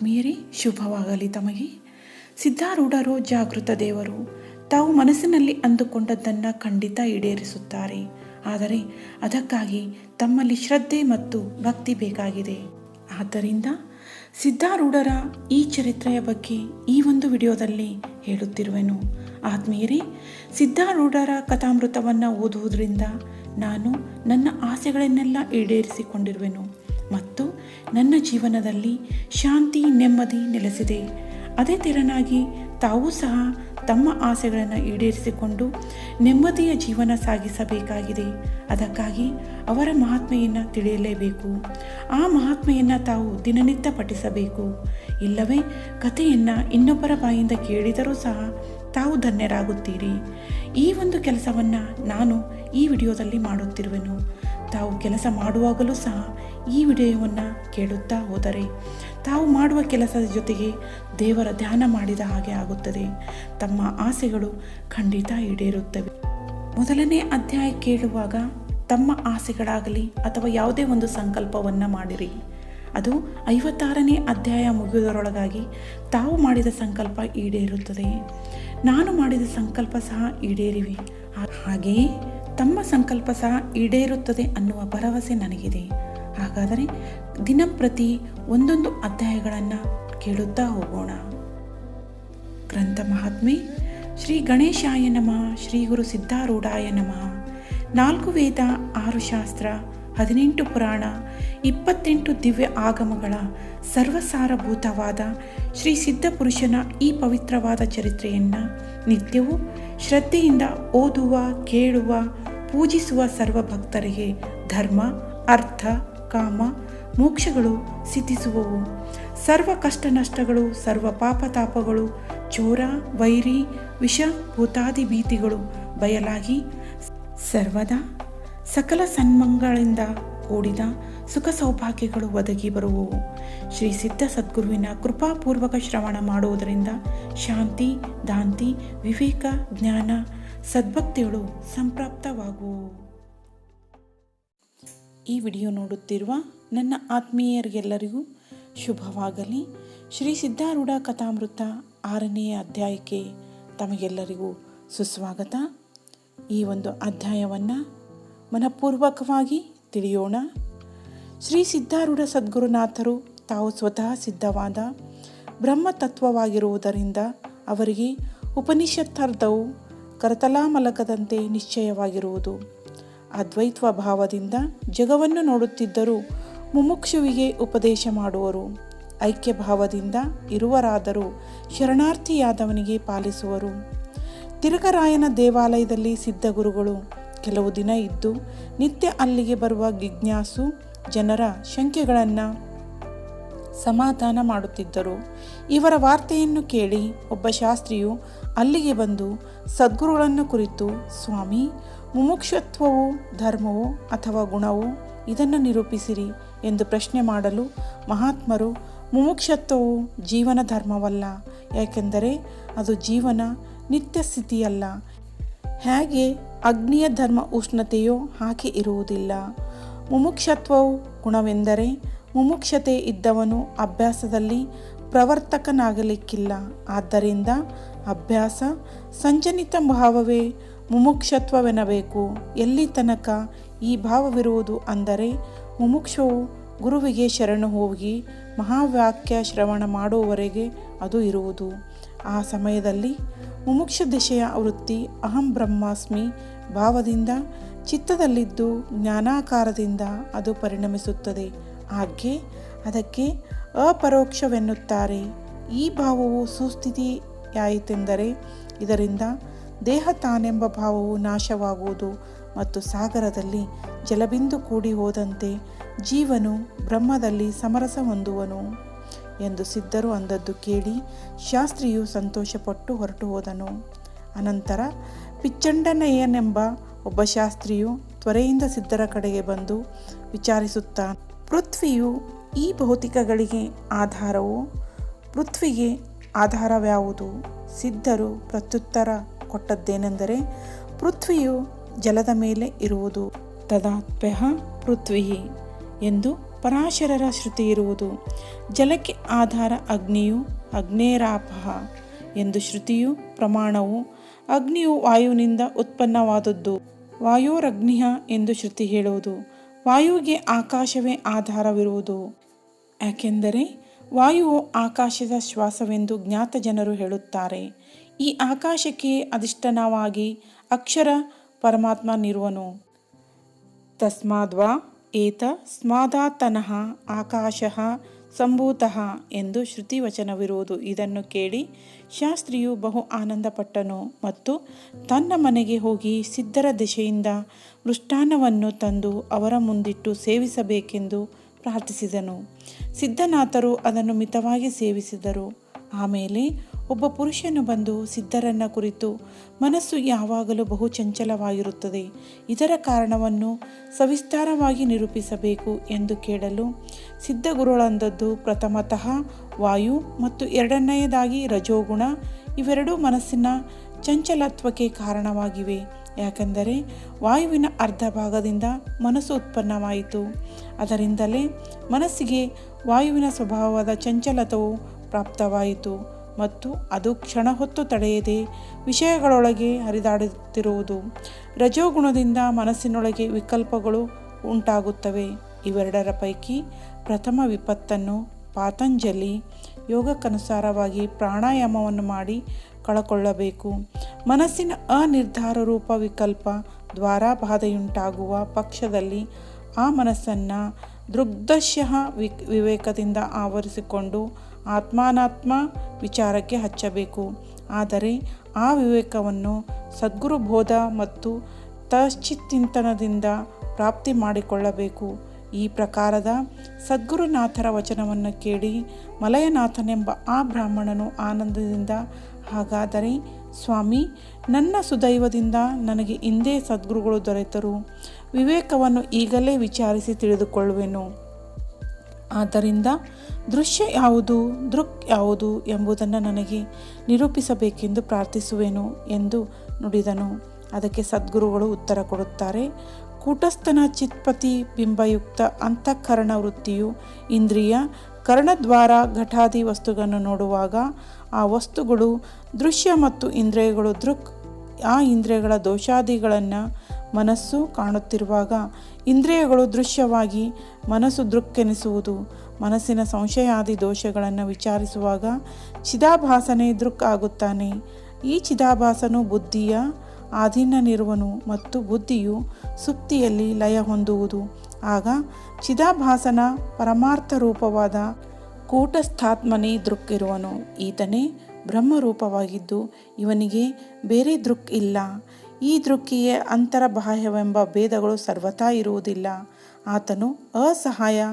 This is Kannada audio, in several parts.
ಆತ್ಮೀಯರೇ, ಶುಭವಾಗಲಿ ತಮಗೆ. ಸಿದ್ಧಾರೂಢರು ಜಾಗೃತ ದೇವರು. ತಾವು ಮನಸ್ಸಿನಲ್ಲಿ ಅಂದುಕೊಂಡದ್ದನ್ನು ಖಂಡಿತ ಈಡೇರಿಸುತ್ತಾರೆ. ಆದರೆ ಅದಕ್ಕಾಗಿ ತಮ್ಮಲ್ಲಿ ಶ್ರದ್ಧೆ ಮತ್ತು ಭಕ್ತಿ ಬೇಕಾಗಿದೆ. ಆದ್ದರಿಂದ ಸಿದ್ಧಾರೂಢರ ಈ ಚರಿತ್ರೆಯ ಬಗ್ಗೆ ಈ ಒಂದು ವಿಡಿಯೋದಲ್ಲಿ ಹೇಳುತ್ತಿರುವೆನು. ಆತ್ಮೀಯರೇ, ಸಿದ್ಧಾರೂಢರ ಕಥಾಮೃತವನ್ನು ಓದುವುದರಿಂದ ನಾನು ನನ್ನ ಆಸೆಗಳನ್ನೆಲ್ಲ ಈಡೇರಿಸಿಕೊಂಡಿರುವೆನು ಮತ್ತು ನನ್ನ ಜೀವನದಲ್ಲಿ ಶಾಂತಿ ನೆಮ್ಮದಿ ನೆಲೆಸಿದೆ. ಅದೇ ತೆರನಾಗಿ ತಾವೂ ಸಹ ತಮ್ಮ ಆಸೆಗಳನ್ನು ಈಡೇರಿಸಿಕೊಂಡು ನೆಮ್ಮದಿಯ ಜೀವನ ಸಾಗಿಸಬೇಕಾಗಿದೆ. ಅದಕ್ಕಾಗಿ ಅವರ ಮಹಾತ್ಮೆಯನ್ನು ತಿಳಿಯಲೇಬೇಕು. ಆ ಮಹಾತ್ಮೆಯನ್ನು ತಾವು ದಿನನಿತ್ಯ ಪಠಿಸಬೇಕು. ಇಲ್ಲವೇ ಕಥೆಯನ್ನು ಇನ್ನೊಬ್ಬರ ಬಾಯಿಂದ ಕೇಳಿದರೂ ಸಹ ತಾವು ಧನ್ಯರಾಗುತ್ತೀರಿ. ಈ ಒಂದು ಕೆಲಸವನ್ನು ನಾನು ಈ ವಿಡಿಯೋದಲ್ಲಿ ಮಾಡುತ್ತಿರುವೆನು. ತಾವು ಕೆಲಸ ಮಾಡುವಾಗಲೂ ಸಹ ಈ ವಿಡಿಯೋವನ್ನು ಕೇಳುತ್ತಾ ಹೋದರೆ ತಾವು ಮಾಡುವ ಕೆಲಸದ ಜೊತೆಗೆ ದೇವರ ಧ್ಯಾನ ಮಾಡಿದ ಹಾಗೆ ಆಗುತ್ತದೆ. ತಮ್ಮ ಆಸೆಗಳು ಖಂಡಿತ ಈಡೇರುತ್ತವೆ. ಮೊದಲನೇ ಅಧ್ಯಾಯ ಕೇಳುವಾಗ ತಮ್ಮ ಆಸೆಗಳಾಗಲಿ ಅಥವಾ ಯಾವುದೇ ಒಂದು ಸಂಕಲ್ಪವನ್ನು ಮಾಡಿರಿ. ಅದು 56ನೇ ಅಧ್ಯಾಯ ಮುಗಿಯುವುದರೊಳಗಾಗಿ ತಾವು ಮಾಡಿದ ಸಂಕಲ್ಪ ಈಡೇರುತ್ತದೆ. ನಾನು ಮಾಡಿದ ಸಂಕಲ್ಪ ಸಹ ಈಡೇರಿವೆ. ಹಾಗೆಯೇ ತಮ್ಮ ಸಂಕಲ್ಪ ಸಹ ಈಡೇರುತ್ತದೆ ಅನ್ನುವ ಭರವಸೆ ನನಗಿದೆ. ಹಾಗಾದರೆ ದಿನಂಪ್ರತಿ ಒಂದೊಂದು ಅಧ್ಯಾಯಗಳನ್ನು ಕೇಳುತ್ತಾ ಹೋಗೋಣ. ಗ್ರಂಥ ಮಹಾತ್ಮೆ. ಶ್ರೀ ಗಣೇಶಾಯ ನಮಃ. ಶ್ರೀ ಗುರು ಸಿದ್ಧಾರೂಢಾಯ ನಮಃ. 4 ವೇದ, 6 ಶಾಸ್ತ್ರ, 18 ಪುರಾಣ, 28 ದಿವ್ಯ ಆಗಮಗಳ ಸರ್ವಸಾರಭೂತವಾದ ಶ್ರೀ ಸಿದ್ಧಪುರುಷನ ಈ ಪವಿತ್ರವಾದ ಚರಿತ್ರೆಯನ್ನು ನಿತ್ಯವೂ ಶ್ರದ್ಧೆಯಿಂದ ಓದುವ, ಕೇಳುವ, ಪೂಜಿಸುವ ಸರ್ವ ಭಕ್ತರಿಗೆ ಧರ್ಮ, ಅರ್ಥ, ಕಾಮ, ಮೋಕ್ಷಗಳು ಸಿದ್ಧಿಸುವವು. ಸರ್ವ ಕಷ್ಟ ನಷ್ಟಗಳು, ಸರ್ವ ಪಾಪತಾಪಗಳು, ಚೋರ, ವೈರಿ, ವಿಷ, ಭೂತಾದಿ ಭೀತಿಗಳು ಬಯಲಾಗಿ ಸರ್ವದಾ ಸಕಲ ಸನ್ಮಂಗಳಿಂದ ಕೂಡಿದ ಸುಖ ಸೌಭಾಗ್ಯಗಳು ಒದಗಿ ಬರುವವು. ಶ್ರೀ ಸಿದ್ಧ ಸದ್ಗುರುವಿನ ಕೃಪಾಪೂರ್ವಕ ಶ್ರವಣ ಮಾಡುವುದರಿಂದ ಶಾಂತಿ, ದಾಂತಿ, ವಿವೇಕ, ಜ್ಞಾನ, ಸದ್ಭಕ್ತಿಗಳು ಸಂಪ್ರಾಪ್ತವಾಗುವು. ಈ ವಿಡಿಯೋ ನೋಡುತ್ತಿರುವ ನನ್ನ ಆತ್ಮೀಯರಿಗೆಲ್ಲರಿಗೂ ಶುಭವಾಗಲಿ. ಶ್ರೀ ಸಿದ್ಧಾರೂಢ ಕಥಾಮೃತ 6ನೇ ಅಧ್ಯಾಯಕ್ಕೆ ತಮಗೆಲ್ಲರಿಗೂ ಸುಸ್ವಾಗತ. ಈ ಒಂದು ಅಧ್ಯಾಯವನ್ನು ಮನಪೂರ್ವಕವಾಗಿ ತಿಳಿಯೋಣ. ಶ್ರೀ ಸಿದ್ಧಾರೂಢ ಸದ್ಗುರುನಾಥರು ತಾವು ಸ್ವತಃ ಸಿದ್ಧವಾದ ಬ್ರಹ್ಮತತ್ವವಾಗಿರುವುದರಿಂದ ಅವರಿಗೆ ಉಪನಿಷತ್ತರ್ಥವು ಕರತಲಾಮಲಕದಂತೆ ನಿಶ್ಚಯವಾಗಿರುವುದು. ಅದ್ವೈತ್ವ ಭಾವದಿಂದ ಜಗವನ್ನು ನೋಡುತ್ತಿದ್ದರೂ ಮುಮುಕ್ಷುವಿಗೆ ಉಪದೇಶ ಮಾಡುವರು. ಐಕ್ಯ ಭಾವದಿಂದ ಇರುವರಾದರೂ ಶರಣಾರ್ಥಿಯಾದವನಿಗೆ ಪಾಲಿಸುವರು. ತಿರುಗರಾಯನ ದೇವಾಲಯದಲ್ಲಿ ಸಿದ್ಧಗುರುಗಳು ಕೆಲವು ದಿನ ಇದ್ದು ನಿತ್ಯ ಅಲ್ಲಿಗೆ ಬರುವ ಜಿಜ್ಞಾಸು ಜನರ ಶಂಕೆಗಳನ್ನು ಸಮಾಧಾನ ಮಾಡುತ್ತಿದ್ದರು. ಇವರ ವಾರ್ತೆಯನ್ನು ಕೇಳಿ ಒಬ್ಬ ಶಾಸ್ತ್ರಿಯು ಅಲ್ಲಿಗೆ ಬಂದು ಸದ್ಗುರುಗಳನ್ನು ಕುರಿತು, ಸ್ವಾಮಿ, ಮುಮುಕ್ಷತ್ವವು ಧರ್ಮವೋ ಅಥವಾ ಗುಣವೋ, ಇದನ್ನು ನಿರೂಪಿಸಿರಿ ಎಂದು ಪ್ರಶ್ನೆ ಮಾಡಲು ಮಹಾತ್ಮರು, ಮುಮುಕ್ಷತ್ವವು ಜೀವನ ಧರ್ಮವಲ್ಲ, ಯಾಕೆಂದರೆ ಅದು ಜೀವನ ನಿತ್ಯ ಸ್ಥಿತಿಯಲ್ಲ. ಹೇಗೆ ಅಗ್ನಿಯ ಧರ್ಮ ಉಷ್ಣತೆಯೋ ಹಾಗೆ ಇರುವುದಿಲ್ಲ. ಮುಮುಕ್ಷತ್ವವು ಗುಣವೆಂದರೆ ಮುಮುಕ್ಷತೆ ಇದ್ದವನು ಅಭ್ಯಾಸದಲ್ಲಿ ಪ್ರವರ್ತಕನಾಗಲಿಕ್ಕಿಲ್ಲ. ಆದ್ದರಿಂದ ಅಭ್ಯಾಸ ಸಂಜನಿತ ಭಾವವೇ ಮುಮುಕ್ಷತ್ವವೆನ್ನಬೇಕು. ಎಲ್ಲಿ ತನಕ ಈ ಭಾವವಿರುವುದು ಅಂದರೆ ಮುಮುಕ್ಷವು ಗುರುವಿಗೆ ಶರಣು ಹೋಗಿ ಮಹಾವಾಕ್ಯ ಶ್ರವಣ ಮಾಡುವವರೆಗೆ ಅದು ಇರುವುದು. ಆ ಸಮಯದಲ್ಲಿ ಮುಮುಕ್ಷ ದಿಶೆಯ ವೃತ್ತಿ ಅಹಂ ಬ್ರಹ್ಮಾಸ್ಮಿ ಭಾವದಿಂದ ಚಿತ್ತದಲ್ಲಿದ್ದು ಜ್ಞಾನಾಕಾರದಿಂದ ಅದು ಪರಿಣಮಿಸುತ್ತದೆ. ಹಾಗೆ ಅದಕ್ಕೆ ಅಪರೋಕ್ಷವೆನ್ನುತ್ತಾರೆ. ಈ ಭಾವವು ಸುಸ್ಥಿತಿಯಾಯಿತೆಂದರೆ ಇದರಿಂದ ದೇಹ ತಾನೆಂಬ ಭಾವವು ನಾಶವಾಗುವುದು ಮತ್ತು ಸಾಗರದಲ್ಲಿ ಜಲಬಿಂದು ಕೂಡಿ ಹೋದಂತೆ ಜೀವನು ಬ್ರಹ್ಮದಲ್ಲಿ ಸಮರಸ ಹೊಂದುವನು ಎಂದು ಸಿದ್ಧರು ಅಂದದ್ದು ಕೇಳಿ ಶಾಸ್ತ್ರಿಯು ಸಂತೋಷಪಟ್ಟು ಹೊರಟು ಹೋದನು. ಅನಂತರ ಪಿಚ್ಚಂಡನಯ್ಯನೆಂಬ ಒಬ್ಬ ಶಾಸ್ತ್ರಿಯು ತ್ವರೆಯಿಂದ ಸಿದ್ಧರ ಕಡೆಗೆ ಬಂದು ವಿಚಾರಿಸುತ್ತಾನೆ, ಪೃಥ್ವಿಯು ಈ ಭೌತಿಕಗಳಿಗೆ ಆಧಾರವೋ? ಪೃಥ್ವಿಗೆ ಆಧಾರವ್ಯಾವುದು? ಸಿದ್ಧರು ಪ್ರತ್ಯುತ್ತರ ಕೊಟ್ಟದ್ದೇನೆಂದರೆ, ಪೃಥ್ವಿಯು ಜಲದ ಮೇಲೆ ಇರುವುದು. ತದಾತ್ಮ್ಯ ಪೃಥ್ವಿ ಎಂದು ಪರಾಶರರ ಶ್ರುತಿ ಇರುವುದು. ಜಲಕ್ಕೆ ಆಧಾರ ಅಗ್ನಿಯು ಅಗ್ನೇರಾಪಹ ಎಂದು ಶ್ರುತಿಯು ಪ್ರಮಾಣವು. ಅಗ್ನಿಯು ವಾಯುವಿನಿಂದ ಉತ್ಪನ್ನವಾದದ್ದು, ವಾಯೋರಗ್ನಿಯ ಎಂದು ಶ್ರುತಿ ಹೇಳುವುದು. ವಾಯುವಿಗೆ ಆಕಾಶವೇ ಆಧಾರವಿರುವುದು, ಯಾಕೆಂದರೆ ವಾಯುವು ಆಕಾಶದ ಶ್ವಾಸವೆಂದು ಜ್ಞಾತ ಜನರು ಹೇಳುತ್ತಾರೆ. ಈ ಆಕಾಶಕ್ಕೆ ಅಧಿಷ್ಠಾನವಾಗಿ ಅಕ್ಷರ ಪರಮಾತ್ಮನಿರುವನು. ತಸ್ಮಾದ್ವಾ ಏತ ಸ್ಮಾದಾತನಃ ಆಕಾಶಃ ಸಂಭೂತಃ ಎಂದು ಶ್ರುತಿ ವಚನವಿರುವುದು. ಇದನ್ನು ಕೇಳಿ ಶಾಸ್ತ್ರಿಯು ಬಹು ಆನಂದಪಟ್ಟನು ಮತ್ತು ತನ್ನ ಮನೆಗೆ ಹೋಗಿ ಸಿದ್ಧರ ದೆಸೆಯಿಂದ ಮೃಷ್ಟಾನ್ನವನ್ನು ತಂದು ಅವರ ಮುಂದಿಟ್ಟು ಸೇವಿಸಬೇಕೆಂದು ಪ್ರಾರ್ಥಿಸಿದನು. ಸಿದ್ಧನಾಥರು ಅದನ್ನು ಮಿತವಾಗಿ ಸೇವಿಸಿದರು. ಆಮೇಲೆ ಒಬ್ಬ ಪುರುಷನು ಬಂದು ಸಿದ್ಧರನ್ನ ಕುರಿತು, ಮನಸ್ಸು ಯಾವಾಗಲೂ ಬಹು ಚಂಚಲವಾಗಿರುತ್ತದೆ, ಇದರ ಕಾರಣವನ್ನು ಸವಿಸ್ತಾರವಾಗಿ ನಿರೂಪಿಸಬೇಕು ಎಂದು ಕೇಳಲು ಸಿದ್ಧಗುರುಗಳಂದದ್ದು, ಪ್ರಥಮತಃ ವಾಯು ಮತ್ತು ಎರಡನೆಯದಾಗಿ ರಜೋಗುಣ ಇವೆರಡೂ ಮನಸ್ಸಿನ ಚಂಚಲತ್ವಕ್ಕೆ ಕಾರಣವಾಗಿವೆ. ಯಾಕೆಂದರೆ ವಾಯುವಿನ ಅರ್ಧ ಭಾಗದಿಂದ ಮನಸ್ಸು ಉತ್ಪನ್ನವಾಯಿತು. ಅದರಿಂದಲೇ ಮನಸ್ಸಿಗೆ ವಾಯುವಿನ ಸ್ವಭಾವದ ಚಂಚಲತವು ಪ್ರಾಪ್ತವಾಯಿತು ಮತ್ತು ಅದು ಕ್ಷಣ ಹೊತ್ತು ತಡೆಯದೆ ವಿಷಯಗಳೊಳಗೆ ಹರಿದಾಡುತ್ತಿರುವುದು. ರಜೋಗುಣದಿಂದ ಮನಸ್ಸಿನೊಳಗೆ ವಿಕಲ್ಪಗಳು ಉಂಟಾಗುತ್ತವೆ. ಇವೆರಡರ ಪೈಕಿ ಪ್ರಥಮ ವಿಪತ್ತನ್ನು ಪಾತಂಜಲಿ ಯೋಗಕ್ಕನುಸಾರವಾಗಿ ಪ್ರಾಣಾಯಾಮವನ್ನು ಮಾಡಿ ಕಳಕೊಳ್ಳಬೇಕು. ಮನಸ್ಸಿನ ಅನಿರ್ಧಾರ ರೂಪ ವಿಕಲ್ಪ ದ್ವಾರಾಬಾಧೆಯುಂಟಾಗುವ ಪಕ್ಷದಲ್ಲಿ ಆ ಮನಸ್ಸನ್ನು ದೃಗ್ದಶ್ಯ ವಿವೇಕದಿಂದ ಆವರಿಸಿಕೊಂಡು ಆತ್ಮಾನಾತ್ಮ ವಿಚಾರಕ್ಕೆ ಹಚ್ಚಬೇಕು. ಆದರೆ ಆ ವಿವೇಕವನ್ನು ಸದ್ಗುರುಬೋಧ ಮತ್ತು ತಶ್ಚಿಂತನದಿಂದ ಪ್ರಾಪ್ತಿ ಮಾಡಿಕೊಳ್ಳಬೇಕು. ಈ ಪ್ರಕಾರದ ಸದ್ಗುರುನಾಥರ ವಚನವನ್ನು ಕೇಳಿ ಮಲಯನಾಥನೆಂಬ ಆ ಬ್ರಾಹ್ಮಣನು ಆನಂದದಿಂದ, ಹಾಗಾದರೆ ಸ್ವಾಮಿ, ನನ್ನ ಸುದೈವದಿಂದ ನನಗೆ ಇಂದೇ ಸದ್ಗುರುಗಳು ದೊರೆತರು. ವಿವೇಕವನ್ನು ಈಗಲೇ ವಿಚಾರಿಸಿ ತಿಳಿದುಕೊಳ್ಳುವೆನು. ಆದ್ದರಿಂದ ದೃಶ್ಯ ಯಾವುದು, ದೃಕ್ ಯಾವುದು ಎಂಬುದನ್ನು ನನಗೆ ನಿರೂಪಿಸಬೇಕೆಂದು ಪ್ರಾರ್ಥಿಸುವೆನು ಎಂದು ನುಡಿದನು. ಅದಕ್ಕೆ ಸದ್ಗುರುಗಳು ಉತ್ತರ ಕೊಡುತ್ತಾರೆ. ಕೂಟಸ್ಥನ ಚಿತ್ಪತಿ ಬಿಂಬಯುಕ್ತ ಅಂತಃಕರಣ ವೃತ್ತಿಯು ಇಂದ್ರಿಯ ಕರ್ಣದ್ವಾರ ಘಟಾದಿ ವಸ್ತುಗಳನ್ನು ನೋಡುವಾಗ ಆ ವಸ್ತುಗಳು ದೃಶ್ಯ ಮತ್ತು ಇಂದ್ರಿಯಗಳು ದೃಕ್. ಆ ಇಂದ್ರಿಯಗಳ ದೋಷಾದಿಗಳನ್ನು ಮನಸ್ಸು ಕಾಣುತ್ತಿರುವಾಗ ಇಂದ್ರಿಯಗಳು ದೃಶ್ಯವಾಗಿ ಮನಸ್ಸು ದೃಕ್ಕೆನಿಸುವುದು. ಮನಸ್ಸಿನ ಸಂಶಯಾದಿ ದೋಷಗಳನ್ನು ವಿಚಾರಿಸುವಾಗ ಚಿದಾಭಾಸನೆ ದೃಕ್ ಆಗುತ್ತಾನೆ. ಈ ಚಿದಾಭಾಸನು ಬುದ್ಧಿಯ ಅಧೀನನಿರುವನು ಮತ್ತು ಬುದ್ಧಿಯು ಸುಪ್ತಿಯಲ್ಲಿ ಲಯ ಹೊಂದುವುದು. ಆಗ ಚಿದಾಭಾಸನ ಪರಮಾರ್ಥ ರೂಪವಾದ ಕೂಟಸ್ಥಾತ್ಮನೇ ದೃಕ್ ಇರುವನು. ಈತನೇ ಬ್ರಹ್ಮರೂಪವಾಗಿದ್ದು ಇವನಿಗೆ ಬೇರೆ ದೃಕ್ ಇಲ್ಲ. ಈ ದೃಕ್ಕಿಗೆ ಅಂತರಬಾಹ್ಯವೆಂಬ ಭೇದಗಳು ಸರ್ವಥಾ ಇರುವುದಿಲ್ಲ. ಆತನು ಅಸಹಾಯ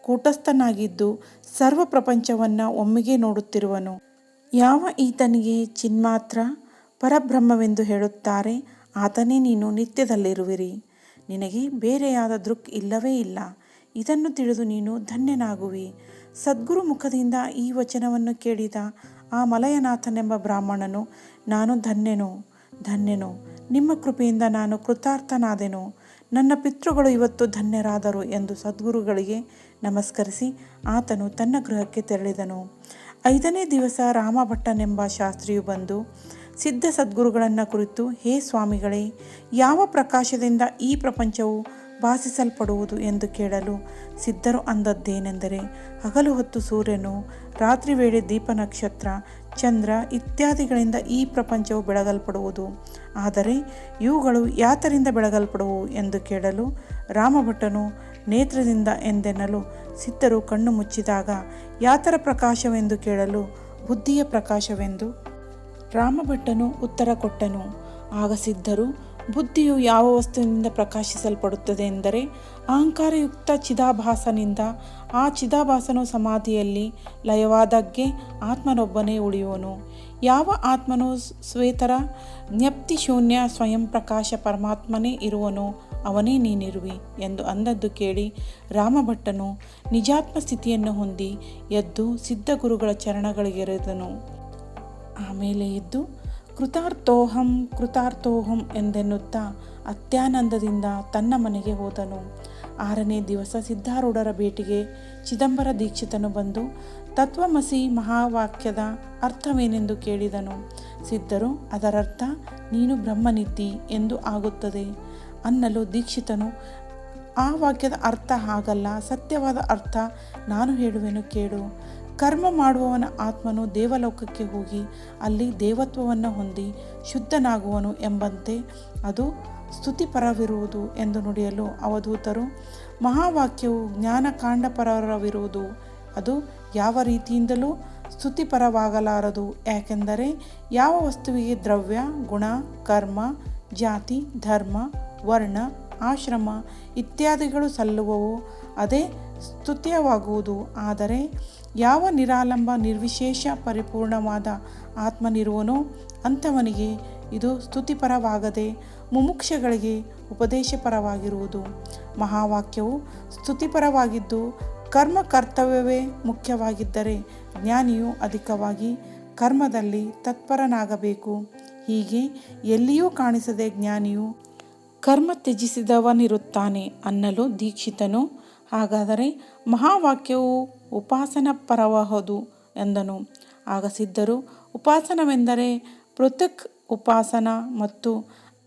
ಕೂಟಸ್ಥನಾಗಿದ್ದು ಸರ್ವ ಪ್ರಪಂಚವನ್ನು ಒಮ್ಮೆಗೆ ನೋಡುತ್ತಿರುವನು. ಯಾವ ಈತನಿಗೆ ಚಿನ್ಮಾತ್ರ ಪರಬ್ರಹ್ಮವೆಂದು ಹೇಳುತ್ತಾರೆ, ಆತನೇ ನೀನು ನಿತ್ಯದಲ್ಲಿರುವಿರಿ. ನಿನಗೆ ಬೇರೆಯಾದ ದೃಕ್ ಇಲ್ಲವೇ ಇಲ್ಲ. ಇದನ್ನು ತಿಳಿದು ನೀನು ಧನ್ಯನಾಗುವಿ. ಸದ್ಗುರು ಮುಖದಿಂದ ಈ ವಚನವನ್ನು ಕೇಳಿದ ಆ ಮಲಯನಾಥನೆಂಬ ಬ್ರಾಹ್ಮಣನು, ನಾನು ಧನ್ಯನು, ನಿಮ್ಮ ಕೃಪೆಯಿಂದ ನಾನು ಕೃತಾರ್ಥನಾದೆನು. ನನ್ನ ಪಿತೃಗಳು ಇವತ್ತು ಧನ್ಯರಾದರು ಎಂದು ಸದ್ಗುರುಗಳಿಗೆ ನಮಸ್ಕರಿಸಿ ಆತನು ತನ್ನ ಗೃಹಕ್ಕೆ ತೆರಳಿದನು. 5ನೇ ದಿವಸ ರಾಮಭಟ್ಟನೆಂಬ ಶಾಸ್ತ್ರಿಯು ಬಂದು ಸಿದ್ಧ ಸದ್ಗುರುಗಳನ್ನು ಕುರಿತು, ಹೇ ಸ್ವಾಮಿಗಳೇ, ಯಾವ ಪ್ರಕಾಶದಿಂದ ಈ ಪ್ರಪಂಚವು ಭಾಸಿಸಲ್ಪಡುವುದು ಎಂದು ಕೇಳಲು ಸಿದ್ಧರು ಅಂದದ್ದೇನೆಂದರೆ, ಹಗಲು ಹೊತ್ತು ಸೂರ್ಯನು, ರಾತ್ರಿ ವೇಳೆ ದೀಪ ನಕ್ಷತ್ರ, ಚಂದ್ರ ಇತ್ಯಾದಿಗಳಿಂದ ಈ ಪ್ರಪಂಚವು ಬೆಳಗಲ್ಪಡುವುದು. ಆದರೆ ಇವುಗಳು ಯಾತರಿಂದ ಬೆಳಗಲ್ಪಡುವು ಎಂದು ಕೇಳಲು ರಾಮಭಟ್ಟನು ನೇತ್ರದಿಂದ ಎಂದೆನ್ನಲು ಸಿದ್ಧರು ಕಣ್ಣು ಮುಚ್ಚಿದಾಗ ಯಾತರ ಪ್ರಕಾಶವೆಂದು ಕೇಳಲು ಬುದ್ಧಿಯ ಪ್ರಕಾಶವೆಂದು ರಾಮಭಟ್ಟನು ಉತ್ತರ ಕೊಟ್ಟನು. ಆಗ ಸಿದ್ಧರು, ಬುದ್ಧಿಯು ಯಾವ ವಸ್ತುವಿನಿಂದ ಪ್ರಕಾಶಿಸಲ್ಪಡುತ್ತದೆ ಎಂದರೆ ಅಹಂಕಾರಯುಕ್ತ ಚಿದಾಭಾಸನಿಂದ. ಆ ಚಿದಾಭಾಸನು ಸಮಾಧಿಯಲ್ಲಿ ಲಯವಾದಾಗ್ಗೆ ಆತ್ಮನೊಬ್ಬನೇ ಉಳಿಯುವನು. ಯಾವ ಆತ್ಮನು ಶ್ವೇತರ ಜ್ಞಪ್ತಿ ಶೂನ್ಯ ಸ್ವಯಂ ಪ್ರಕಾಶ ಪರಮಾತ್ಮನೇ ಇರುವನೋ ಅವನೇ ನೀನಿರುವಿ ಎಂದು ಅಂದದ್ದು ಕೇಳಿ ರಾಮಭಟ್ಟನು ನಿಜಾತ್ಮ ಸ್ಥಿತಿಯನ್ನು ಹೊಂದಿ ಎದ್ದು ಸಿದ್ಧ ಗುರುಗಳ ಚರಣಗಳಿಗೆರೆದನು. ಆಮೇಲೆ ಎದ್ದು ಕೃತಾರ್ಥೋಹಂ ಎಂದೆನ್ನುತ್ತಾ ಅತ್ಯಾನಂದದಿಂದ ತನ್ನ ಮನೆಗೆ ಹೋದನು. 6ನೇ ದಿವಸ ಸಿದ್ಧಾರೂಢರ ಭೇಟಿಗೆ ಚಿದಂಬರ ದೀಕ್ಷಿತನು ಬಂದು ತತ್ವಮಸಿ ಮಹಾವಾಕ್ಯದ ಅರ್ಥವೇನೆಂದು ಕೇಳಿದನು. ಸಿದ್ಧರು ಅದರರ್ಥ ನೀನು ಬ್ರಹ್ಮನಿದ್ದಿ ಎಂದು ಆಗುತ್ತದೆ ಅನ್ನಲು ದೀಕ್ಷಿತನು ಆ ವಾಕ್ಯದ ಅರ್ಥ ಹಾಗಲ್ಲ, ಸತ್ಯವಾದ ಅರ್ಥ ನಾನು ಹೇಳುವೆನು ಕೇಳು. ಕರ್ಮ ಮಾಡುವವನ ಆತ್ಮನು ದೇವಲೋಕಕ್ಕೆ ಹೋಗಿ ಅಲ್ಲಿ ದೇವತ್ವವನ್ನು ಹೊಂದಿ ಶುದ್ಧನಾಗುವನು ಎಂಬಂತೆ ಅದು ಸ್ತುತಿಪರವಿರುವುದು ಎಂದು ನುಡಿಯಲು ಅವಧೂತರು ಮಹಾವಾಕ್ಯವು ಜ್ಞಾನಕಾಂಡಪರವಿರುವುದು, ಅದು ಯಾವ ರೀತಿಯಿಂದಲೂ ಸ್ತುತಿಪರವಾಗಲಾರದು. ಯಾಕೆಂದರೆ ಯಾವ ವಸ್ತುವಿಗೆ ದ್ರವ್ಯ, ಗುಣ, ಕರ್ಮ, ಜಾತಿ, ಧರ್ಮ, ವರ್ಣ, ಆಶ್ರಮ ಇತ್ಯಾದಿಗಳು ಸಲ್ಲುವವೋ ಅದೇ ಸ್ತುತ್ಯವಾಗುವುದು. ಆದರೆ ಯಾವ ನಿರಾಲಂಬ ನಿರ್ವಿಶೇಷ ಪರಿಪೂರ್ಣವಾದ ಆತ್ಮನಿರುವನೋ ಅಂಥವನಿಗೆ ಇದು ಸ್ತುತಿಪರವಾಗದೆ ಮುಮುಕ್ಷಗಳಿಗೆ ಉಪದೇಶಪರವಾಗಿರುವುದು. ಮಹಾವಾಕ್ಯವು ಸ್ತುತಿಪರವಾಗಿದ್ದು ಕರ್ಮ ಕರ್ತವ್ಯವೇ ಮುಖ್ಯವಾಗಿದ್ದರೆ ಜ್ಞಾನಿಯು ಅಧಿಕವಾಗಿ ಕರ್ಮದಲ್ಲಿ ತತ್ಪರನಾಗಬೇಕು. ಹೀಗೆ ಎಲ್ಲಿಯೂ ಕಾಣಿಸದೆ ಜ್ಞಾನಿಯು ಕರ್ಮ ತ್ಯಜಿಸಿದವನಿರುತ್ತಾನೆ ಅನ್ನಲು ದೀಕ್ಷಿತನು ಹಾಗಾದರೆ ಮಹಾವಾಕ್ಯವು ಉಪಾಸನಪರವಹದು ಎಂದನು. ಆಗ ಸಿದ್ಧರು ಉಪಾಸನವೆಂದರೆ ಪೃಥಕ್ ಉಪಾಸನ ಮತ್ತು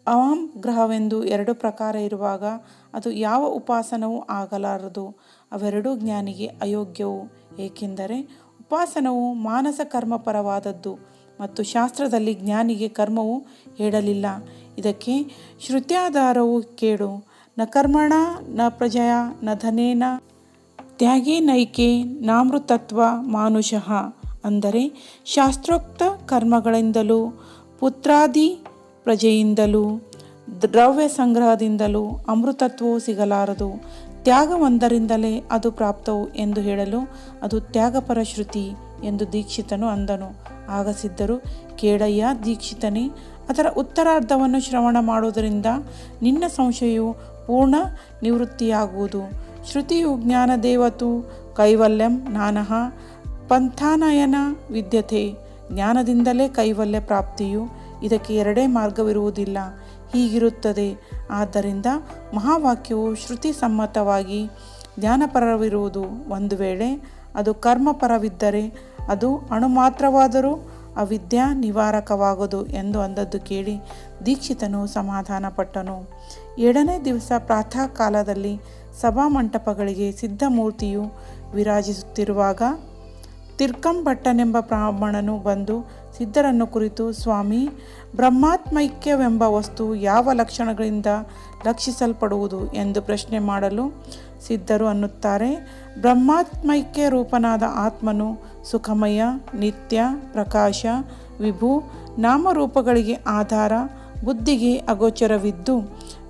ಅವಾಂಗ್ರಹವೆಂದು 2 ಪ್ರಕಾರ ಇರುವಾಗ ಅದು ಯಾವ ಉಪಾಸನವೂ ಆಗಲಾರದು. ಅವೆರಡೂ ಜ್ಞಾನಿಗೆ ಅಯೋಗ್ಯವು. ಏಕೆಂದರೆ ಉಪಾಸನವು ಮಾನಸ ಕರ್ಮಪರವಾದದ್ದು ಮತ್ತು ಶಾಸ್ತ್ರದಲ್ಲಿ ಜ್ಞಾನಿಗೆ ಕರ್ಮವು ಹೇಳಲಿಲ್ಲ. ಇದಕ್ಕೆ ಶ್ರುತ್ಯಾಧಾರವು ಕೇಳು. ನ ಕರ್ಮಣ ನ ಪ್ರಜಯ ನ ಧನೇನ ತ್ಯಾಗೇನೈಕೆ ನಾಮೃತತ್ವ ಮಾನುಷಃ. ಅಂದರೆ ಶಾಸ್ತ್ರೋಕ್ತ ಕರ್ಮಗಳಿಂದಲೂ ಪುತ್ರಾದಿ ಪ್ರಜೆಯಿಂದಲೂ ದ್ರವ್ಯ ಸಂಗ್ರಹದಿಂದಲೂ ಅಮೃತತ್ವವು ಸಿಗಲಾರದು. ತ್ಯಾಗವೊಂದರಿಂದಲೇ ಅದು ಪ್ರಾಪ್ತವು ಎಂದು ಹೇಳಲು ಅದು ತ್ಯಾಗಪರ ಶ್ರುತಿ ಎಂದು ದೀಕ್ಷಿತನು ಅಂದನು. ಆಗ ಸಿದ್ಧರು ಕೇಳಯ್ಯ ದೀಕ್ಷಿತನೇ, ಅದರ ಉತ್ತರಾರ್ಧವನ್ನು ಶ್ರವಣ ಮಾಡುವುದರಿಂದ ನಿನ್ನ ಸಂಶಯವು ಪೂರ್ಣ ನಿವೃತ್ತಿಯಾಗುವುದು. ಶ್ರುತಿಯು ಜ್ಞಾನದೇವತು ಕೈವಲ್ಯಂ ನಾನಃ ಪಂಥಾನಯನ ವಿದ್ಯತೆ. ಜ್ಞಾನದಿಂದಲೇ ಕೈವಲ್ಯ ಪ್ರಾಪ್ತಿಯು, ಇದಕ್ಕೆ 2 ಮಾರ್ಗವಿರುವುದಿಲ್ಲ, ಹೀಗಿರುತ್ತದೆ. ಆದ್ದರಿಂದ ಮಹಾವಾಕ್ಯವು ಶ್ರುತಿ ಸಮ್ಮತವಾಗಿ ಜ್ಞಾನಪರವಿರುವುದು. ಒಂದು ವೇಳೆ ಅದು ಕರ್ಮಪರವಿದ್ದರೆ ಅದು ಅಣುಮಾತ್ರವಾದರೂ ಅವಿದ್ಯಾ ನಿವಾರಕವಾಗದು ಎಂದು ಅಂದದ್ದು ಕೇಳಿ ದೀಕ್ಷಿತನು ಸಮಾಧಾನಪಟ್ಟನು. 7ನೇ ದಿವಸ ಪ್ರಾತಃ ಕಾಲದಲ್ಲಿ ಸಭಾಮಂಟಪಗಳಿಗೆ ಸಿದ್ಧಮೂರ್ತಿಯು ವಿರಾಜಿಸುತ್ತಿರುವಾಗ ತಿರ್ಕಂಭಟ್ಟನೆಂಬ ಬ್ರಾಹ್ಮಣನು ಬಂದು ಸಿದ್ಧರನ್ನು ಕುರಿತು, ಸ್ವಾಮಿ, ಬ್ರಹ್ಮಾತ್ಮೈಕ್ಯವೆಂಬ ವಸ್ತು ಯಾವ ಲಕ್ಷಣಗಳಿಂದ ಲಕ್ಷಿಸಲ್ಪಡುವುದು ಎಂದು ಪ್ರಶ್ನೆ ಮಾಡಲು ಸಿದ್ಧರು ಅನ್ನುತ್ತಾರೆ, ಬ್ರಹ್ಮಾತ್ಮೈಕ್ಯ ರೂಪನಾದ ಆತ್ಮನು ಸುಖಮಯ, ನಿತ್ಯ, ಪ್ರಕಾಶ, ವಿಭು, ನಾಮರೂಪಗಳಿಗೆ ಆಧಾರ, ಬುದ್ಧಿಗೆ ಅಗೋಚರವಿದ್ದು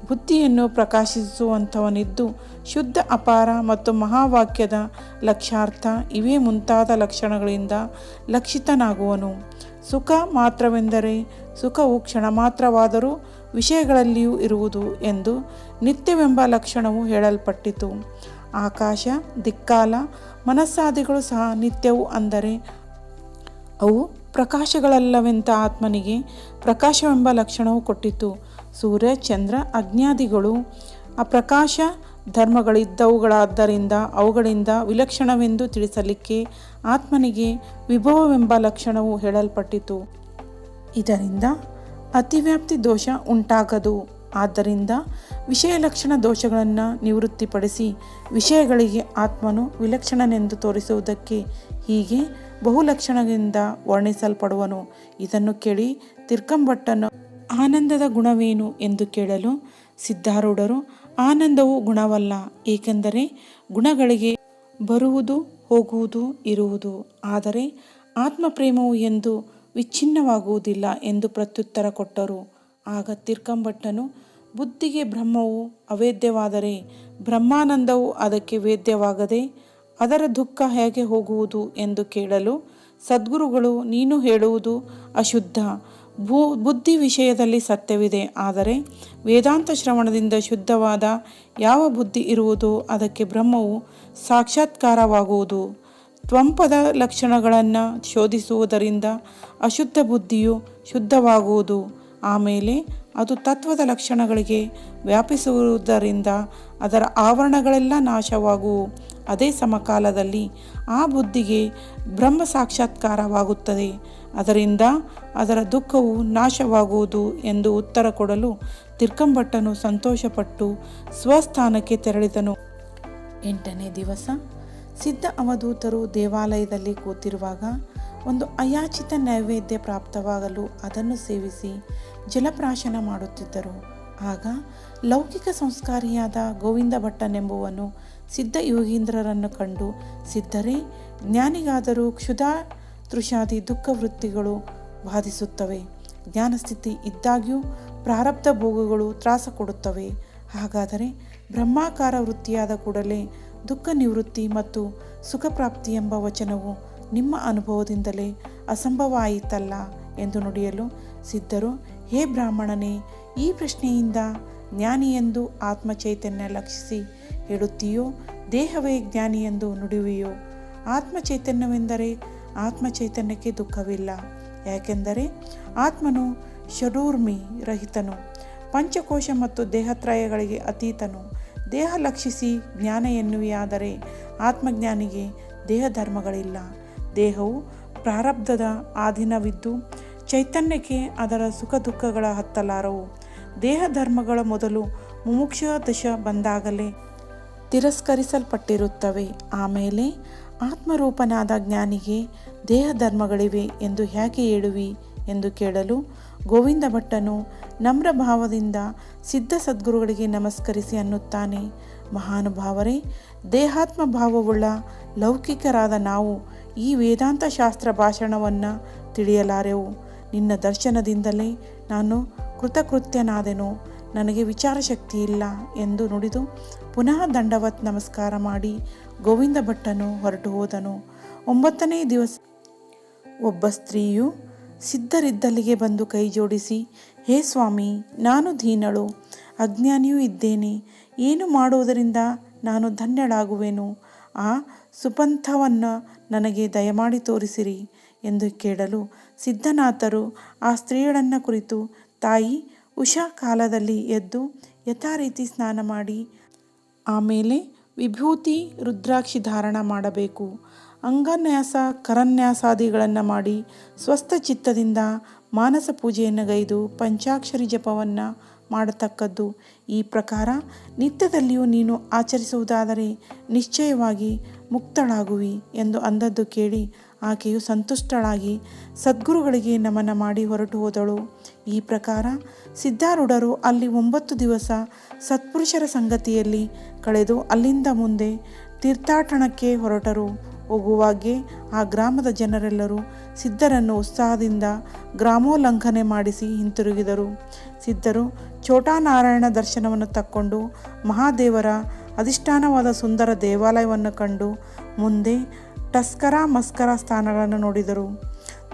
ಬುದ್ಧಿಯನ್ನು ಪ್ರಕಾಶಿಸುವಂಥವನಿದ್ದು ಶುದ್ಧ, ಅಪಾರ ಮತ್ತು ಮಹಾವಾಕ್ಯದ ಲಕ್ಷ್ಯಾರ್ಥ ಇವೇ ಮುಂತಾದ ಲಕ್ಷಣಗಳಿಂದ ಲಕ್ಷಿತನಾಗುವನು. ಸುಖ ಮಾತ್ರವೆಂದರೆ ಸುಖವು ಕ್ಷಣ ಮಾತ್ರವಾದರೂ ವಿಷಯಗಳಲ್ಲಿಯೂ ಇರುವುದು ಎಂದು ನಿತ್ಯವೆಂಬ ಲಕ್ಷಣವು ಹೇಳಲ್ಪಟ್ಟಿತು. ಆಕಾಶ, ದಿಕ್ಕಾಲ, ಮನಸ್ಸಾದಿಗಳು ಸಹ ನಿತ್ಯವು, ಅಂದರೆ ಅವು ಪ್ರಕಾಶಗಳಲ್ಲವೆಂತ ಆತ್ಮನಿಗೆ ಪ್ರಕಾಶವೆಂಬ ಲಕ್ಷಣವು ಕೊಟ್ಟಿತು. ಸೂರ್ಯ, ಚಂದ್ರ, ಅಗ್ನ್ಯಾದಿಗಳು ಅಪ್ರಕಾಶ ಧರ್ಮಗಳಿದ್ದವುಗಳಾದ್ದರಿಂದ ಅವುಗಳಿಂದ ವಿಲಕ್ಷಣವೆಂದು ತಿಳಿಸಲಿಕ್ಕೆ ಆತ್ಮನಿಗೆ ವಿಭವವೆಂಬ ಲಕ್ಷಣವು ಹೇಳಲ್ಪಟ್ಟಿತು. ಇದರಿಂದ ಅತಿವ್ಯಾಪ್ತಿ ದೋಷ ಉಂಟಾಗದು. ಆದ್ದರಿಂದ ವಿಷಯ ಲಕ್ಷಣ ದೋಷಗಳನ್ನು ನಿವೃತ್ತಿಪಡಿಸಿ ವಿಷಯಗಳಿಗೆ ಆತ್ಮನು ವಿಲಕ್ಷಣನೆಂದು ತೋರಿಸುವುದಕ್ಕೆ ಹೀಗೆ ಬಹುಲಕ್ಷಣದಿಂದ ವರ್ಣಿಸಲ್ಪಡುವನು. ಇದನ್ನು ಕೇಳಿ ತಿರ್ಕಂಭಟ್ಟನು ಆನಂದದ ಗುಣವೇನು ಎಂದು ಕೇಳಲು ಸಿದ್ಧಾರೂಢರು, ಆನಂದವು ಗುಣವಲ್ಲ, ಏಕೆಂದರೆ ಗುಣಗಳಿಗೆ ಬರುವುದು ಹೋಗುವುದು ಇರುವುದು, ಆದರೆ ಆತ್ಮಪ್ರೇಮವು ಎಂದು ವಿಚ್ಛಿನ್ನವಾಗುವುದಿಲ್ಲ ಎಂದು ಪ್ರತ್ಯುತ್ತರ ಕೊಟ್ಟರು. ಆಗ ತಿರ್ಕಂಭಟ್ಟನು, ಬುದ್ಧಿಗೆ ಬ್ರಹ್ಮವು ಅವೇದ್ಯವಾದರೆ ಬ್ರಹ್ಮಾನಂದವು ಅದಕ್ಕೆ ವೇದ್ಯವಾಗದೆ ಅದರ ದುಃಖ ಹೇಗೆ ಹೋಗುವುದು ಎಂದು ಕೇಳಲು ಸದ್ಗುರುಗಳು, ನೀನು ಹೇಳುವುದು ಅಶುದ್ಧ. ಬುದ್ಧಿ ವಿಷಯದಲ್ಲಿ ಸತ್ಯವಿದೆ, ಆದರೆ ವೇದಾಂತ ಶ್ರವಣದಿಂದ ಶುದ್ಧವಾದ ಯಾವ ಬುದ್ಧಿ ಇರುವುದೋ ಅದಕ್ಕೆ ಬ್ರಹ್ಮವು ಸಾಕ್ಷಾತ್ಕಾರವಾಗುವುದು. ತ್ವಂಪದ ಲಕ್ಷಣಗಳನ್ನು ಶೋಧಿಸುವುದರಿಂದ ಅಶುದ್ಧ ಬುದ್ಧಿಯು ಶುದ್ಧವಾಗುವುದು. ಆಮೇಲೆ ಅದು ತತ್ವದ ಲಕ್ಷಣಗಳಿಗೆ ವ್ಯಾಪಿಸುವುದರಿಂದ ಅದರ ಆವರಣಗಳೆಲ್ಲ ನಾಶವಾಗುವು. ಅದೇ ಸಮಕಾಲದಲ್ಲಿ ಆ ಬುದ್ಧಿಗೆ ಬ್ರಹ್ಮ ಸಾಕ್ಷಾತ್ಕಾರವಾಗುತ್ತದೆ. ಅದರಿಂದ ಅದರ ದುಃಖವು ನಾಶವಾಗುವುದು ಎಂದು ಉತ್ತರ ಕೊಡಲು ತಿರ್ಕಂಬಟ್ಟನು ಸಂತೋಷಪಟ್ಟು ಸ್ವಸ್ಥಾನಕ್ಕೆ ತೆರಳಿದನು. 8ನೇ ದಿವಸ ಸಿದ್ಧ ಅವಧೂತರು ದೇವಾಲಯದಲ್ಲಿ ಕೂತಿರುವಾಗ ಒಂದು ಅಯಾಚಿತ ನೈವೇದ್ಯ ಪ್ರಾಪ್ತವಾಗಲು ಅದನ್ನು ಸೇವಿಸಿ ಜಲಪ್ರಾಶನ ಮಾಡುತ್ತಿದ್ದರು. ಆಗ ಲೌಕಿಕ ಸಂಸ್ಕಾರಿಯಾದ ಗೋವಿಂದ ಭಟ್ಟನೆಂಬುವನು ಸಿದ್ಧ ಯೋಗೀಂದ್ರರನ್ನು ಕಂಡು, ಸಿದ್ಧರೇ, ಜ್ಞಾನಿಗಾದರೂ ಕ್ಷುಧಾ ತೃಷಾದಿ ದುಃಖ ವೃತ್ತಿಗಳು ಬಾಧಿಸುತ್ತವೆ. ಜ್ಞಾನಸ್ಥಿತಿ ಇದ್ದಾಗ್ಯೂ ಪ್ರಾರಬ್ಧ ಭೋಗಗಳು ತ್ರಾಸ ಕೊಡುತ್ತವೆ. ಹಾಗಾದರೆ ಬ್ರಹ್ಮಾಕಾರ ವೃತ್ತಿಯಾದ ಕೂಡಲೇ ದುಃಖ ನಿವೃತ್ತಿ ಮತ್ತು ಸುಖಪ್ರಾಪ್ತಿ ಎಂಬ ವಚನವು ನಿಮ್ಮ ಅನುಭವದಿಂದಲೇ ಅಸಂಭವ ಆಯಿತಲ್ಲ ಎಂದು ನುಡಿಯಲು ಸಿದ್ಧರು, ಹೇ ಬ್ರಾಹ್ಮಣನೇ, ಈ ಪ್ರಶ್ನೆಯಿಂದ ಜ್ಞಾನಿಯೆಂದು ಆತ್ಮಚೈತನ್ಯ ಲಕ್ಷಿಸಿ ಹೇಳುತ್ತೀಯೋ, ದೇಹವೇ ಜ್ಞಾನಿಯೆಂದು ನುಡಿಯುವೆಯೋ? ಆತ್ಮಚೈತನ್ಯವೆಂದರೆ ಆತ್ಮಚೈತನ್ಯಕ್ಕೆ ದುಃಖವಿಲ್ಲ. ಯಾಕೆಂದರೆ ಆತ್ಮನು ಷಡೂರ್ಮಿ ರಹಿತನು, ಪಂಚಕೋಶ ಮತ್ತು ದೇಹತ್ರಯಗಳಿಗೆ ಅತೀತನು. ದೇಹ ಲಕ್ಷಿಸಿ ಜ್ಞಾನ ಎನ್ನುವೆಯಾದರೆ ಆತ್ಮಜ್ಞಾನಿಗೆ ದೇಹ ಧರ್ಮಗಳಿಲ್ಲ. ದೇಹವು ಪ್ರಾರಬ್ಧದ ಆಧೀನವಿದ್ದು ಚೈತನ್ಯಕ್ಕೆ ಅದರ ಸುಖ ದುಃಖಗಳ ಹತ್ತಲಾರವು. ದೇಹ ಧರ್ಮಗಳ ಮೊದಲು ಮುಮುಕ್ಷ ದಶ ಬಂದಾಗಲೇ ತಿರಸ್ಕರಿಸಲ್ಪಟ್ಟಿರುತ್ತವೆ. ಆಮೇಲೆ ಆತ್ಮರೂಪನಾದ ಜ್ಞಾನಿಗೆ ದೇಹ ಧರ್ಮಗಳಿವೆ ಎಂದು ಹೇಗೆ ಹೇಳುವಿ ಎಂದು ಕೇಳಲು ಗೋವಿಂದ ಭಟ್ಟನು ನಮ್ರ ಭಾವದಿಂದ ಸಿದ್ಧ ಸದ್ಗುರುಗಳಿಗೆ ನಮಸ್ಕರಿಸಿ ಅನ್ನುತ್ತಾನೆ, ಮಹಾನುಭಾವರೇ, ದೇಹಾತ್ಮ ಭಾವವುಳ್ಳ ಲೌಕಿಕರಾದ ನಾವು ಈ ವೇದಾಂತ ಶಾಸ್ತ್ರ ಭಾಷಣವನ್ನು ತಿಳಿಯಲಾರೆವು. ನಿನ್ನ ದರ್ಶನದಿಂದಲೇ ನಾನು ಕೃತಕೃತ್ಯನಾದೆನು. ನನಗೆ ವಿಚಾರಶಕ್ತಿ ಇಲ್ಲ ಎಂದು ನುಡಿದು ಪುನಃ ದಂಡವತ್ ನಮಸ್ಕಾರ ಮಾಡಿ ಗೋವಿಂದ ಭಟ್ಟನು ಹೊರಟು ಹೋದನು. 9ನೇ ದಿವಸ ಒಬ್ಬ ಸ್ತ್ರೀಯು ಸಿದ್ಧರಿದ್ದಲ್ಲಿಗೆ ಬಂದು ಕೈ ಜೋಡಿಸಿ, ಹೇ ಸ್ವಾಮಿ, ನಾನು ದೀನಳು, ಅಜ್ಞಾನಿಯೂ ಇದ್ದೇನೆ. ಏನು ಮಾಡುವುದರಿಂದ ನಾನು ಧನ್ಯಳಾಗುವೆನು? ಆ ಸುಪಂಥವನ್ನು ನನಗೆ ದಯಮಾಡಿ ತೋರಿಸಿರಿ ಎಂದು ಕೇಳಲು ಸಿದ್ಧನಾಥರು ಆ ಸ್ತ್ರೀಯಳನ್ನು ಕುರಿತು, ತಾಯಿ, ಉಷಾ ಕಾಲದಲ್ಲಿ ಎದ್ದು ಯಥಾರೀತಿ ಸ್ನಾನ ಮಾಡಿ ಆಮೇಲೆ ವಿಭೂತಿ ರುದ್ರಾಕ್ಷಿ ಧಾರಣ ಮಾಡಬೇಕು. ಅಂಗನ್ಯಾಸ ಕರನ್ಯಾಸಾದಿಗಳನ್ನು ಮಾಡಿ ಸ್ವಸ್ಥ ಚಿತ್ತದಿಂದ ಮಾನಸ ಪೂಜೆಯನ್ನು ಗೈದು ಪಂಚಾಕ್ಷರಿ ಜಪವನ್ನು ಮಾಡತಕ್ಕದ್ದು. ಈ ಪ್ರಕಾರ ನಿತ್ಯದಲ್ಲಿಯೂ ನೀನು ಆಚರಿಸುವುದಾದರೆ ನಿಶ್ಚಯವಾಗಿ ಮುಕ್ತಳಾಗುವಿ ಎಂದು ಅಂದದ್ದು ಕೇಳಿ ಆಕೆಯು ಸಂತುಷ್ಟಳಾಗಿ ಸದ್ಗುರುಗಳಿಗೆ ನಮನ ಮಾಡಿ ಹೊರಟು ಹೋದಳು. ಈ ಪ್ರಕಾರ ಸಿದ್ಧಾರೂಢರು ಅಲ್ಲಿ 9 ದಿವಸ ಸತ್ಪುರುಷರ ಸಂಗತಿಯಲ್ಲಿ ಕಳೆದು ಅಲ್ಲಿಂದ ಮುಂದೆ ತೀರ್ಥಾಟನಕ್ಕೆ ಹೊರಟರು. ಹೋಗುವಾಗೆ ಆ ಗ್ರಾಮದ ಜನರೆಲ್ಲರೂ ಸಿದ್ಧರನ್ನು ಉತ್ಸಾಹದಿಂದ ಗ್ರಾಮೋಲ್ಲಂಘನೆ ಮಾಡಿಸಿ ಹಿಂತಿರುಗಿದರು. ಸಿದ್ಧರು ಛೋಟಾನಾರಾಯಣ ದರ್ಶನವನ್ನು ತಕ್ಕೊಂಡು ಮಹಾದೇವರ ಅಧಿಷ್ಠಾನವಾದ ಸುಂದರ ದೇವಾಲಯವನ್ನು ಕಂಡು ಮುಂದೆ ಟಸ್ಕರ ಮಸ್ಕರ ಸ್ಥಾನಗಳನ್ನು ನೋಡಿದರು.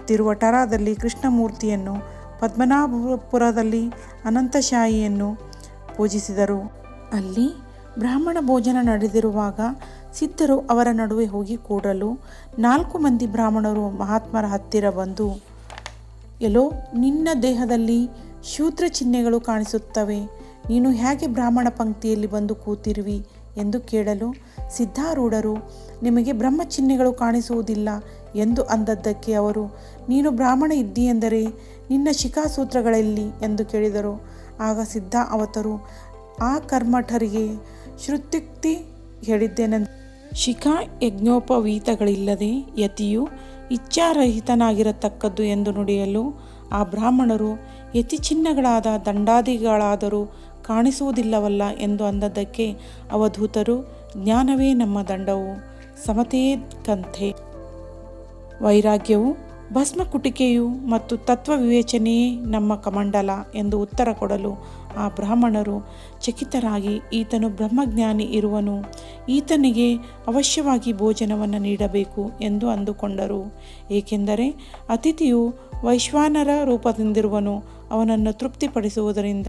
ತಿರುವಟರಾದಲ್ಲಿ ಕೃಷ್ಣಮೂರ್ತಿಯನ್ನು, ಪದ್ಮನಾಭಪುರದಲ್ಲಿ ಅನಂತಶಾಹಿಯನ್ನು ಪೂಜಿಸಿದರು. ಅಲ್ಲಿ ಬ್ರಾಹ್ಮಣ ಭೋಜನ ನಡೆದಿರುವಾಗ ಸಿದ್ಧರು ಅವರ ನಡುವೆ ಹೋಗಿ ಕೂಡಲು 4 ಮಂದಿ ಬ್ರಾಹ್ಮಣರು ಮಹಾತ್ಮರ ಹತ್ತಿರ ಬಂದು, ಎಲ್ಲೋ ನಿನ್ನ ದೇಹದಲ್ಲಿ ಶೂದ್ರ ಚಿಹ್ನೆಗಳು ಕಾಣಿಸುತ್ತವೆ, ನೀನು ಹೇಗೆ ಬ್ರಾಹ್ಮಣ ಪಂಕ್ತಿಯಲ್ಲಿ ಬಂದು ಕೂತಿರುವಿ ಎಂದು ಕೇಳಲು ಸಿದ್ಧಾರೂಢರು, ನಿಮಗೆ ಬ್ರಹ್ಮ ಚಿಹ್ನೆಗಳು ಕಾಣಿಸುವುದಿಲ್ಲ ಎಂದು ಅಂದದ್ದಕ್ಕೆ ಅವರು, ನೀನು ಬ್ರಾಹ್ಮಣ ಇದ್ದೀಯೆಂದರೆ ನಿನ್ನ ಶಿಖಾಸೂತ್ರಗಳೆಲ್ಲಿ ಎಂದು ಕೇಳಿದರು. ಆಗ ಸಿದ್ಧ ಅವತರು ಆ ಕರ್ಮಠರಿಗೆ ಶ್ರುತ್ಯುಕ್ತಿ ಹೇಳಿದ್ದೇನೆಂದು, ಶಿಖಾ ಯಜ್ಞೋಪವೀತಗಳಿಲ್ಲದೆ ಯತಿಯು ಇಚ್ಛಾರಹಿತನಾಗಿರತಕ್ಕದ್ದು ಎಂದು ನುಡಿಯಲು ಆ ಬ್ರಾಹ್ಮಣರು, ಯತಿ ಚಿಹ್ನೆಗಳಾದ ದಂಡಾದಿಗಳಾದರೂ ಕಾಣಿಸುವುದಿಲ್ಲವಲ್ಲ ಎಂದು ಅಂದದ್ದಕ್ಕೆ ಅವಧೂತರು, ಜ್ಞಾನವೇ ನಮ್ಮ ದಂಡವು, ಸಮತೆಯೇ ಕಂಥೆ, ವೈರಾಗ್ಯವು ಭಸ್ಮಕುಟಿಕೆಯು ಮತ್ತು ತತ್ವ ವಿವೇಚನೆಯೇ ನಮ್ಮ ಕಮಂಡಲ ಎಂದು ಉತ್ತರ ಕೊಡಲು ಆ ಬ್ರಾಹ್ಮಣರು ಚಕಿತರಾಗಿ, ಈತನು ಬ್ರಹ್ಮಜ್ಞಾನಿ ಇರುವನು, ಈತನಿಗೆ ಅವಶ್ಯವಾಗಿ ಭೋಜನವನ್ನು ನೀಡಬೇಕು ಎಂದು ಅಂದುಕೊಂಡರು. ಏಕೆಂದರೆ ಅತಿಥಿಯು ವೈಶ್ವಾನರ ರೂಪದಿಂದಿರುವನು, ಅವನನ್ನು ತೃಪ್ತಿಪಡಿಸುವುದರಿಂದ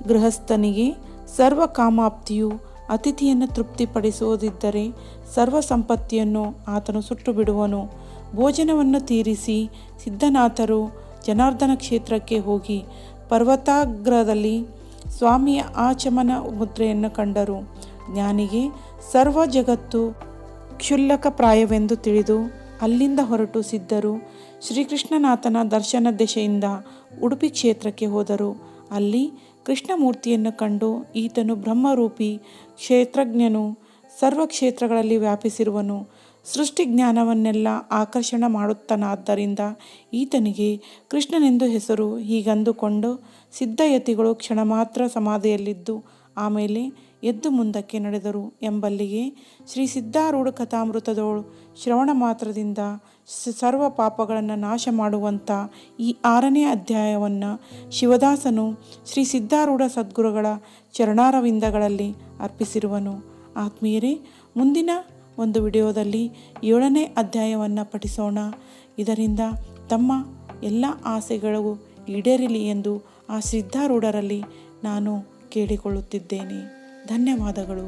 ಗೃಹಸ್ಥನಿಗೆ ಸರ್ವ ಕಾಮಾಪ್ತಿಯು, ಅತಿಥಿಯನ್ನು ತೃಪ್ತಿಪಡಿಸುವುದಿದ್ದರೆ ಸರ್ವ ಸಂಪತ್ತಿಯನ್ನು ಆತನು ಸುಟ್ಟು ಬಿಡುವನು. ಭೋಜನವನ್ನು ತೀರಿಸಿ ಸಿದ್ಧನಾಥರು ಜನಾರ್ದನ ಕ್ಷೇತ್ರಕ್ಕೆ ಹೋಗಿ ಪರ್ವತಾಗ್ರದಲ್ಲಿ ಸ್ವಾಮಿಯ ಆಚಮನ ಮುದ್ರೆಯನ್ನು ಕಂಡರು. ಜ್ಞಾನಿಗೆ ಸರ್ವ ಜಗತ್ತು ಕ್ಷುಲ್ಲಕ ಪ್ರಾಯವೆಂದು ತಿಳಿದು ಅಲ್ಲಿಂದ ಹೊರಟು ಸಿದ್ಧರು ಶ್ರೀಕೃಷ್ಣನಾಥನ ದರ್ಶನ ದೆಸೆಯಿಂದ ಉಡುಪಿ ಕ್ಷೇತ್ರಕ್ಕೆ ಹೋದರು. ಅಲ್ಲಿ ಕೃಷ್ಣಮೂರ್ತಿಯನ್ನು ಕಂಡು ಈತನು ಬ್ರಹ್ಮರೂಪಿ ಕ್ಷೇತ್ರಜ್ಞನು, ಸರ್ವ ಕ್ಷೇತ್ರಗಳಲ್ಲಿ ವ್ಯಾಪಿಸಿರುವನು, ಸೃಷ್ಟಿ ಜ್ಞಾನವನ್ನೆಲ್ಲ ಆಕರ್ಷಣ ಮಾಡುತ್ತಾನಾದ್ದರಿಂದ ಈತನಿಗೆ ಕೃಷ್ಣನೆಂದು ಹೆಸರು. ಹೀಗಂದುಕೊಂಡು ಸಿದ್ಧಯತಿಗಳು ಕ್ಷಣ ಮಾತ್ರ ಸಮಾಧಿಯಲ್ಲಿದ್ದು ಆಮೇಲೆ ಎದ್ದು ಮುಂದಕ್ಕೆ ನಡೆದರು ಎಂಬಲ್ಲಿಗೆ ಶ್ರೀ ಸಿದ್ಧಾರೂಢ ಕಥಾಮೃತದೋಳು ಶ್ರವಣ ಮಾತ್ರದಿಂದ ಸರ್ವ ಪಾಪಗಳನ್ನು ನಾಶ ಮಾಡುವಂಥ ಈ 6ನೇ ಅಧ್ಯಾಯವನ್ನು ಶಿವದಾಸನು ಶ್ರೀ ಸಿದ್ಧಾರೂಢ ಸದ್ಗುರುಗಳ ಚರಣಾರವಿಂದಗಳಲ್ಲಿ ಅರ್ಪಿಸಿರುವನು. ಆತ್ಮೀಯರೇ, ಮುಂದಿನ ಒಂದು ವಿಡಿಯೋದಲ್ಲಿ 7ನೇ ಅಧ್ಯಾಯವನ್ನು ಪಠಿಸೋಣ. ಇದರಿಂದ ತಮ್ಮ ಎಲ್ಲ ಆಸೆಗಳು ಈಡೇರಲಿ ಎಂದು ಆ ಸಿದ್ಧಾರೂಢರಲ್ಲಿ ನಾನು ಕೇಳಿಕೊಳ್ಳುತ್ತಿದ್ದೇನೆ. ಧನ್ಯವಾದಗಳು.